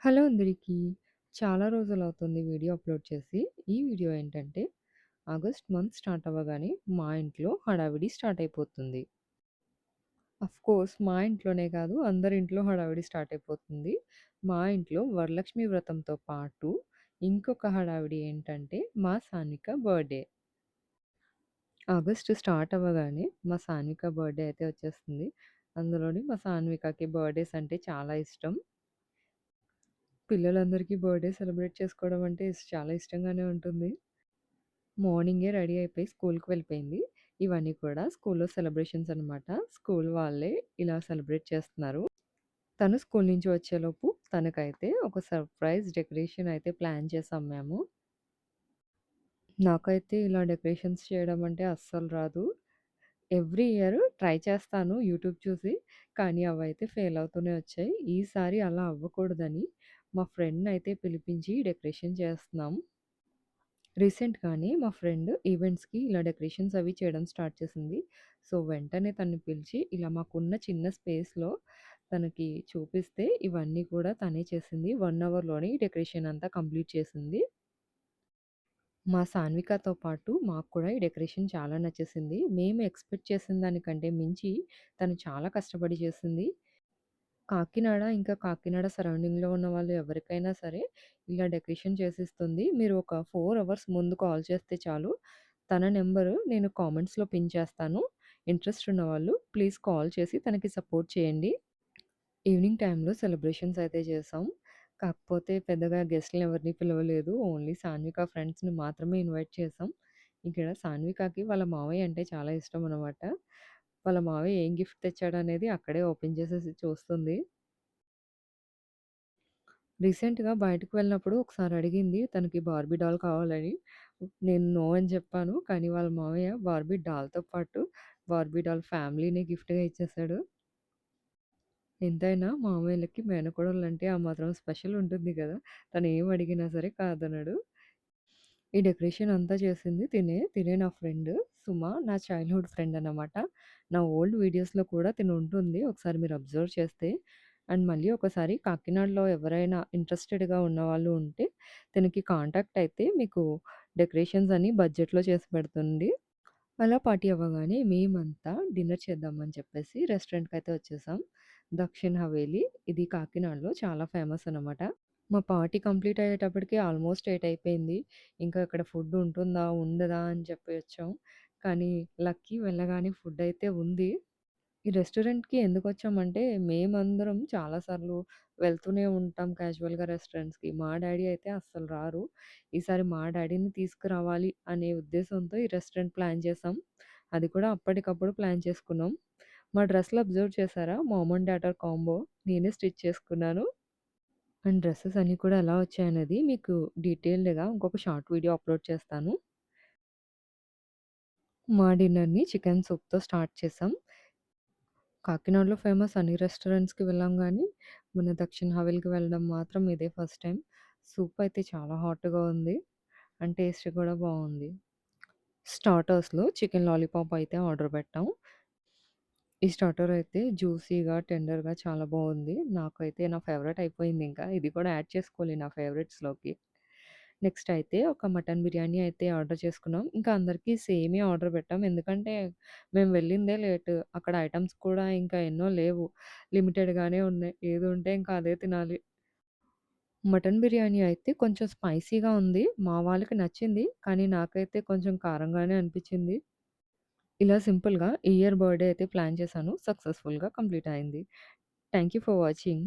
Hello అందరికీ. చాలా రోజులవుతుంది video upload చేసి. ఈ వీడియో ఏంటంటే, ఆగస్ట్ మంత్ స్టార్ట్ అవ్వగానే మా ఇంట్లో హడావిడి స్టార్ట్ అయిపోతుంది. ఆఫ్‌కోర్స్ మా ఇంట్లోనే కాదు, అందరి ఇంట్లో హడావిడి స్టార్ట్ అయిపోతుంది. మా ఇంట్లో వరలక్ష్మి వ్రతంతో పాటు ఇంకొక హడావిడి ఏంటంటే, మా సాన్విక బర్త్‌డే. ఆగస్ట్ స్టార్ట్ అవ్వగానే మా సాన్విక బర్త్‌డే అయితే వచ్చేస్తుంది. అందులోని మా సాన్వికకి బర్త్‌డేస్ అంటే చాలా ఇష్టం. పిల్లలందరికీ బర్త్‌డే సెలబ్రేట్ చేసుకోవడం అంటే చాలా ఇష్టంగానే ఉంటుంది. మార్నింగే రెడీ అయిపోయి స్కూల్‌కి వెళ్ళిపోయింది. ఇవన్నీ కూడా స్కూల్‌లో సెలబ్రేషన్స్ అనమాట. స్కూల్ వాళ్ళే ఇలా సెలబ్రేట్ చేస్తున్నారు. తను స్కూల్ నుంచి వచ్చేలోపు తనకైతే ఒక సర్ప్రైజ్ డెకరేషన్ అయితే ప్లాన్ చేసాం మేము. నాకైతే ఇలా డెకరేషన్స్ చేయడం అంటే అస్సలు రాదు. ఎవ్రీ ఇయర్ ట్రై చేస్తాను యూట్యూబ్ చూసి. కానీ అవైతే ఫెయిల్ అవుతూనే వచ్చాయి. ఈసారి అలా అవ్వకూడదని మా ఫ్రెండ్‌నయితే పిలిపించి డెకరేషన్ చేస్తున్నాం. రీసెంట్‌గానే మా ఫ్రెండ్ ఈవెంట్స్‌కి ఇలా డెకరేషన్స్ అవి చేయడం స్టార్ట్ చేసింది. సో, వెంటనే తనని పిలిచి ఇలా మాకున్న చిన్న స్పేస్‌లో తనకి చూపిస్తే ఇవన్నీ కూడా తనే చేసింది. 1 అవర్‌లోనే ఈ డెకరేషన్ అంతా కంప్లీట్ చేసింది. మా సాన్వికతో పాటు మాకు కూడా ఈ డెకరేషన్ చాలా నచ్చేసింది. మేము ఎక్స్‌పెక్ట్ చేసిన దానికంటే మించి తను చాలా కష్టపడి చేసింది. కాకినాడ, ఇంకా కాకినాడ సరౌండింగ్‌లో ఉన్న వాళ్ళు ఎవరికైనా సరే ఇలా డెకరేషన్ చేసిస్తుంది. మీరు ఒక 4 అవర్స్ ముందు కాల్ చేస్తే చాలు. తన నంబరు నేను కామెంట్స్‌లో పిన్ చేస్తాను. ఇంట్రెస్ట్ ఉన్నవాళ్ళు ప్లీజ్ కాల్ చేసి తనకి సపోర్ట్ చేయండి. ఈవినింగ్ టైమ్‌లో సెలబ్రేషన్స్ అయితే చేసాం. కాకపోతే పెద్దగా గెస్ట్‌లని ఎవరిని పిలవలేదు. ఓన్లీ సాన్విక ఫ్రెండ్స్‌ని మాత్రమే ఇన్వైట్ చేసాం. ఇక్కడ సాన్వికకి వాళ్ళ మావయ్య అంటే చాలా ఇష్టమనమాట. వాళ్ళ మావయ్య ఏం గిఫ్ట్ తెచ్చాడనేది అక్కడే ఓపెన్ చేసేసి చూస్తుంది. రీసెంట్‌గా బయటకి వెళ్ళినప్పుడు ఒకసారి అడిగింది తనకి బార్బీ డాల్ కావాలని. నేను నో అని చెప్పాను. కానీ వాళ్ళ మావయ్య బార్బీ డాల్‌తో పాటు బార్బీ డాల్ ఫ్యామిలీ‌ని గిఫ్ట్‌గా ఇచ్చేసాడు. ఎంతైనా మామయ్యలకి మేనకోడళ్ళంటే ఆ మాత్రం స్పెషల్ ఉంటుంది గదా! తను ఏం అడిగినా సరే కాదనడు. ఈ డెకరేషన్ అంతా చేసింది తినే. తినే నా ఫ్రెండ్ సుమ. నా చైల్డ్‌హుడ్ ఫ్రెండ్ అనమాట. నా ఓల్డ్ వీడియోస్‌లో కూడా తిను ఉంటుంది. ఒకసారి మీరు అబ్జర్వ్ చేస్తే. అండ్ మళ్ళీ ఒకసారి కాకినాడలో ఎవరైనా ఇంట్రెస్టెడ్‌గా ఉన్నవాళ్ళు ఉంటే తనకి కాంటాక్ట్ అయితే మీకు డెకరేషన్స్ అన్నీ బడ్జెట్‌లో చేసి పెడుతుంది. అలా పార్టీ అవ్వగానే మేమంతా డిన్నర్ చేద్దామని చెప్పేసి రెస్టారెంట్‌కయితే వచ్చేసాం. దక్షిణ్ హవేలి. ఇది కాకినాడలో చాలా ఫేమస్ అనమాట. మా పార్టీ కంప్లీట్ అయ్యేటప్పటికి ఆల్మోస్ట్ 8 అయిపోయింది. ఇంకా అక్కడ ఫుడ్ ఉంటుందా? ఉండదా? అని చెప్పి వచ్చాం. కానీ లక్కీ వెళ్ళగానే ఫుడ్ అయితే ఉంది. ఈ రెస్టారెంట్‌కి ఎందుకొచ్చామంటే మేమందరం చాలా సార్లు వెళ్తూనే ఉంటాం క్యాజువల్‌గా రెస్టారెంట్స్‌కి. మా డ్యాడీ అయితే అస్సలు రారు. ఈసారి మా డ్యాడీని తీసుకురావాలి అనే ఉద్దేశంతో ఈ రెస్టారెంట్ ప్లాన్ చేసాం. అది కూడా అప్పటికప్పుడు ప్లాన్ చేసుకున్నాం. మా డ్రెస్‌లు అబ్జర్వ్ చేశారా? Mom and daughter combo. నేనే స్టిచ్ చేసుకున్నాను. అండ్ డ్రెసెస్ అన్నీ కూడా ఎలా వచ్చాయనేది మీకు డీటెయిల్డ్‌గా ఇంకొక షార్ట్ వీడియో అప్‌లోడ్ చేస్తాను. మా డిన్నర్‌ని చికెన్ సూప్‌తో స్టార్ట్ చేసాం. కాకినాడలో ఫేమస్ అన్ని రెస్టారెంట్స్‌కి వెళ్ళాం గానీ, మన దక్షిణ్ హవేలీకి వెళ్ళడం మాత్రం ఇదే ఫస్ట్ టైమ్. సూప్ అయితే చాలా హాట్‌గా ఉంది. అండ్ టేస్ట్ కూడా బావుంది. స్టార్టర్స్‌లో చికెన్ లాలీపాప్ అయితే ఆర్డర్ పెట్టాం. ఈ స్టార్టర్ అయితే జ్యూసీగా, టెండర్‌గా చాలా బావుంది. నాకైతే నా ఫేవరెట్ అయిపోయిందింకా. ఇది కూడా యాడ్ చేసుకోవాలి నా ఫేవరెట్స్‌లోకి. నెక్స్ట్ అయితే ఒక మటన్ బిర్యానీ అయితే ఆర్డర్ చేసుకున్నాం. ఇంకా అందరికీ సేమే ఆర్డర్ పెట్టాం. ఎందుకంటే మేము వెళ్ళిందే లేట్. అక్కడ ఐటెమ్స్ కూడా ఇంకా ఎన్నో లేవు. లిమిటెడ్‌గానే ఉన్నాయి. ఏది ఉంటే ఇంకా అదే తినాలి. మటన్ బిర్యానీ అయితే కొంచెం స్పైసీగా ఉంది. మా వాళ్ళకి నచ్చింది. కానీ నాకైతే కొంచెం కారంగానే అనిపిచ్చింది. ఇలా సింపుల్‌గా ఈ ఇయర్ బర్త్‌డే అయితే ప్లాన్ చేశాను. సక్సెస్‌ఫుల్‌గా కంప్లీట్ అయింది. Thank you for watching.